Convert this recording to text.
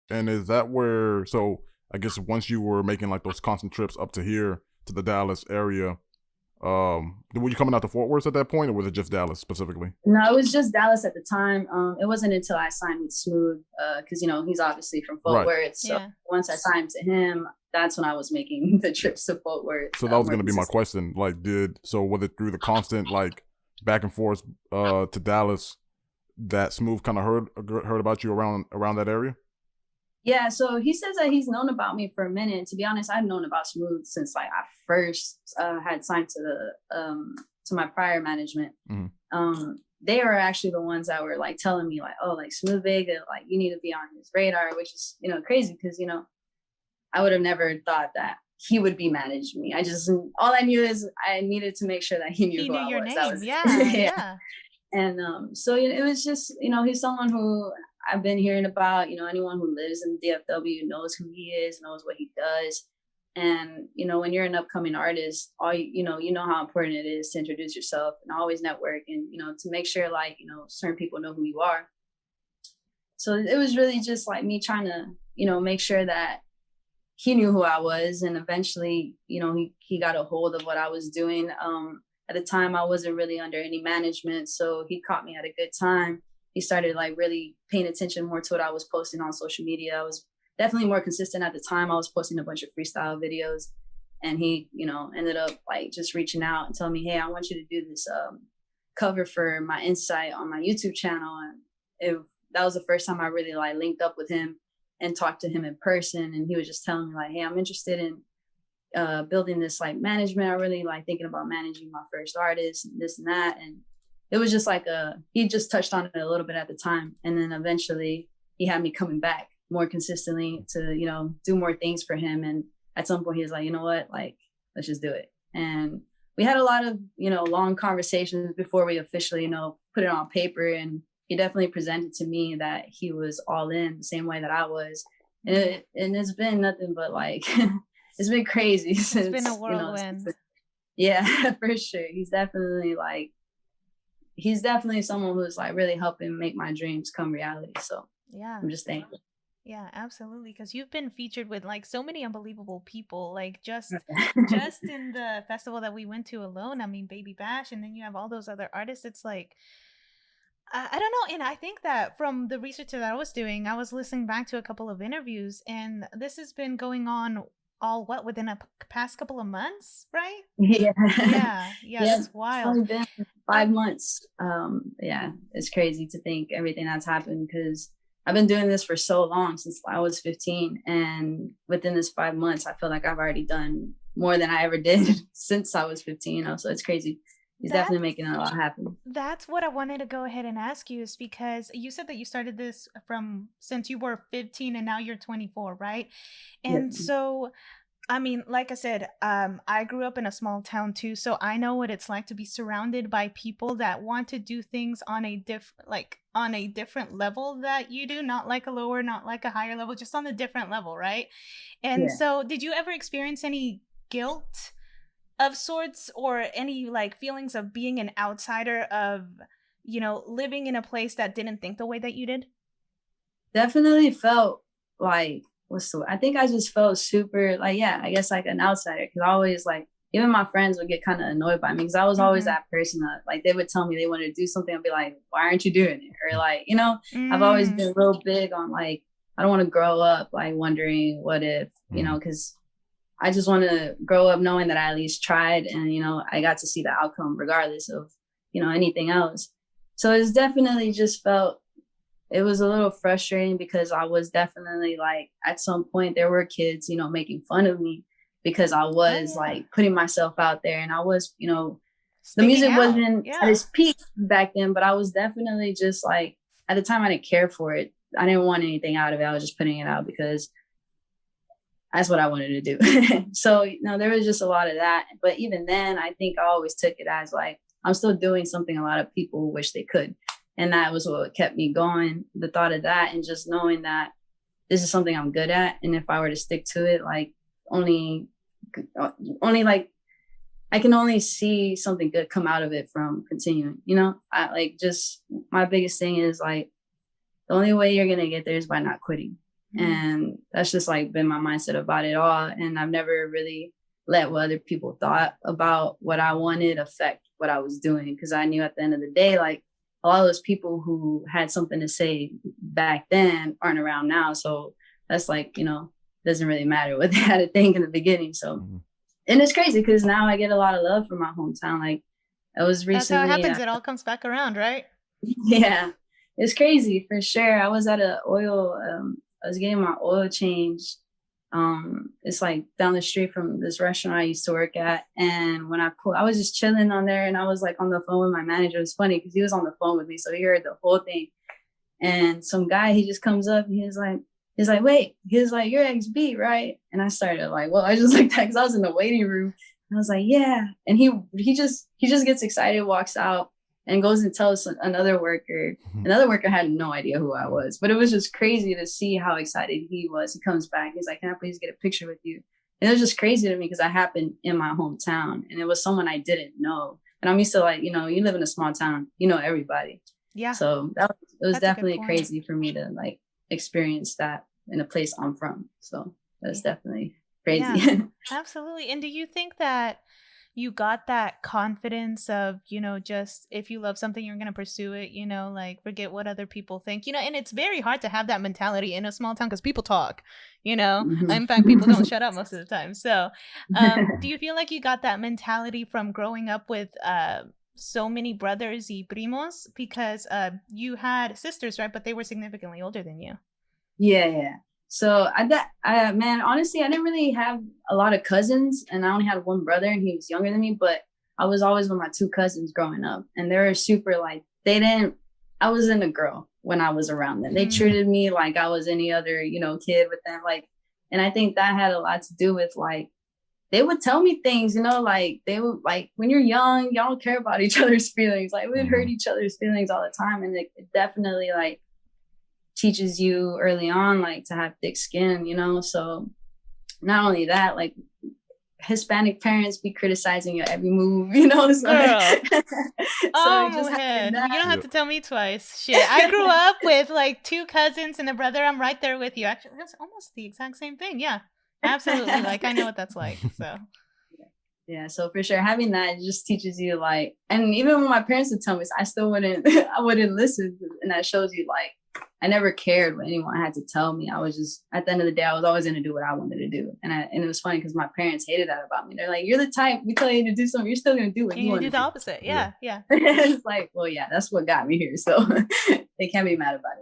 And is that where? So I guess once you were making like those constant trips up to here to the Dallas area, were you coming out to Fort Worth at that point, or was it just Dallas specifically? No, it was just Dallas at the time. It wasn't until I signed with Smooth, because he's obviously from Fort Right. Worth. So Yeah. once I signed to him, that's when I was making the trips to Fort Worth So that was more going to be my consistent. question. Like, was it through the constant like back and forth to Dallas that Smooth kind of heard about you around that area? Yeah, so he says that he's known about me for a minute. To be honest, I've known about Smooth since like I first had signed to the to my prior management. Mm-hmm. They were actually the ones that were like telling me like, oh, like Smooth Vega, like you need to be on his radar, which is crazy because I would have never thought that he would be managing me. All I knew is I needed to make sure that he knew He who knew I your was. That name. was Yeah, yeah. yeah. And so it was just, he's someone who I've been hearing about. Anyone who lives in DFW knows who he is, knows what he does. And when you're an upcoming artist, all you know how important it is to introduce yourself and always network, and to make sure like certain people know who you are. So it was really just like me trying to make sure that he knew who I was, and eventually he got a hold of what I was doing. At the time I wasn't really under any management, so he caught me at a good time. He started like really paying attention more to what I was posting on social media. I was definitely more consistent at the time. I was posting a bunch of freestyle videos, and he ended up like just reaching out and telling me, hey, I want you to do this cover for my Insight on my YouTube channel. And that was the first time I really like linked up with him and talked to him in person. And he was just telling me like, hey, I'm interested in building this like management. I really like thinking about managing my first artist and this and that. And it was just like he just touched on it a little bit at the time. And then eventually he had me coming back more consistently to, do more things for him. And at some point he was like, you know what, like, let's just do it. And we had a lot of, long conversations before we officially, put it on paper. And he definitely presented to me that he was all in the same way that I was. And it's been nothing but like, it's been crazy since, It's been a whirlwind. Yeah, for sure. He's definitely someone who's like really helping make my dreams come reality. So Yeah. I'm just thankful. Yeah, absolutely. Because you've been featured with like so many unbelievable people, like just in the festival that we went to alone. I mean, Baby Bash, and then you have all those other artists. It's like I don't know, and I think that from the research that I was doing, I was listening back to a couple of interviews, and this has been going on all within a past couple of months, right? Yeah. Yeah, yeah, Yeah. that's It's wild. only been 5 months. Yeah, it's crazy to think everything that's happened because I've been doing this for so long, since I was 15. And within this 5 months, I feel like I've already done more than I ever did since I was 15, So it's crazy. He's That definitely making a lot happen. That's what I wanted to go ahead and ask you, is because you said that you started this from since you were 15 and now you're 24, right? Yeah. And so, I mean, like I said, I grew up in a small town too, so I know what it's like to be surrounded by people that want to do things on a different level that you do, not like a lower, not like a higher level, just on a different level, right? And Yeah. so, did you ever experience any guilt of sorts, or any like feelings of being an outsider, of living in a place that didn't think the way that you did? Definitely felt like I think I just felt super like, yeah, I guess like an outsider, because I always like, even my friends would get kind of annoyed by me because I was always Mm-hmm. that person that like they would tell me they wanted to do something. I'd be like, why aren't you doing it? Or like, I've always Mm. been real big on like, I don't want to grow up like wondering what if, because I just want to grow up knowing that I at least tried, and I got to see the outcome regardless of anything else. So it's definitely just felt, it was a little frustrating because I was definitely like, at some point there were kids making fun of me because I Oh was yeah. like putting myself out there, and I was the Sticking music out. wasn't at Yeah. its peak back then, but I was definitely just like, at the time I didn't care for it. I didn't want anything out of it. I was just putting it out because that's what I wanted to do. So, there was just a lot of that. But even then, I think I always took it as like, I'm still doing something a lot of people wish they could. And that was what kept me going. The thought of that, and just knowing that this is something I'm good at. And if I were to stick to it, like only like, I can only see something good come out of it from continuing, I like, just my biggest thing is like, the only way you're going to get there is by not quitting. And that's just like been my mindset about it all. And I've never really let what other people thought about what I wanted affect what I was doing. Cause I knew at the end of the day, like a lot of those people who had something to say back then aren't around now. So that's like, you know, doesn't really matter what they had to think in the beginning. So, and it's crazy because now I get a lot of love from my hometown. Like it was recently. That's how it happens. It all comes back around, right? Yeah, it's crazy for sure. I was at a oil, I was getting my oil changed. It's like down the street from this restaurant I used to work at. And when I was just chilling on there and I was like on the phone with my manager. It was funny because he was on the phone with me. So he heard the whole thing. And some guy, he just comes up and he's like, wait, he's like, you're XB, right? And I started like, well, I just like that because I was in the waiting room. And I was like, yeah. And he just gets excited, walks out and goes and tells another worker. Another worker had no idea who I was, but it was just crazy to see how excited he was. He comes back. He's like, can I please get a picture with you? And it was just crazy to me because I happened in my hometown and it was someone I didn't know. And I'm used to like, you know, you live in a small town, you know, everybody. Yeah. So it was definitely crazy for me to like experience that in a place I'm from. So that's definitely crazy. Yeah, absolutely. And do you think that you got that confidence of, you know, just if you love something, you're going to pursue it, you know, like forget what other people think, you know, and it's very hard to have that mentality in a small town because people talk, you know, in fact, people don't shut up most of the time. So do you feel like you got that mentality from growing up with so many brothers y primos? Because you had sisters, right? But they were significantly older than you. Yeah. So man, honestly, I didn't really have a lot of cousins and I only had one brother and he was younger than me, but I was always with my two cousins growing up and they were super like, I wasn't a girl when I was around them. They treated me like I was any other, you know, kid with them. Like, and I think that had a lot to do with like, they would tell me things, you know, like they would like, when you're young, y'all don't care about each other's feelings. Like we would hurt each other's feelings all the time. And it definitely like, teaches you early on like to have thick skin, you know. So not only that, like Hispanic parents be criticizing your every move, you know. So, oh man, you don't have to tell me twice. Shit, I grew up with like two cousins and a brother. I'm right there with you. Actually, that's almost the exact same thing. Yeah, absolutely. Like I know what that's like. So yeah, so for sure having that just teaches you like, and even when my parents would tell me, I still wouldn't listen, and that shows you like I never cared what anyone had to tell me. I was just, at the end of the day, I was always going to do what I wanted to do. And it was funny because my parents hated that about me. They're like, you're the type, we tell you to do something, you're still going to do what you want to do. Do the opposite. Yeah. It's like, well, yeah, that's what got me here. So they can't be mad about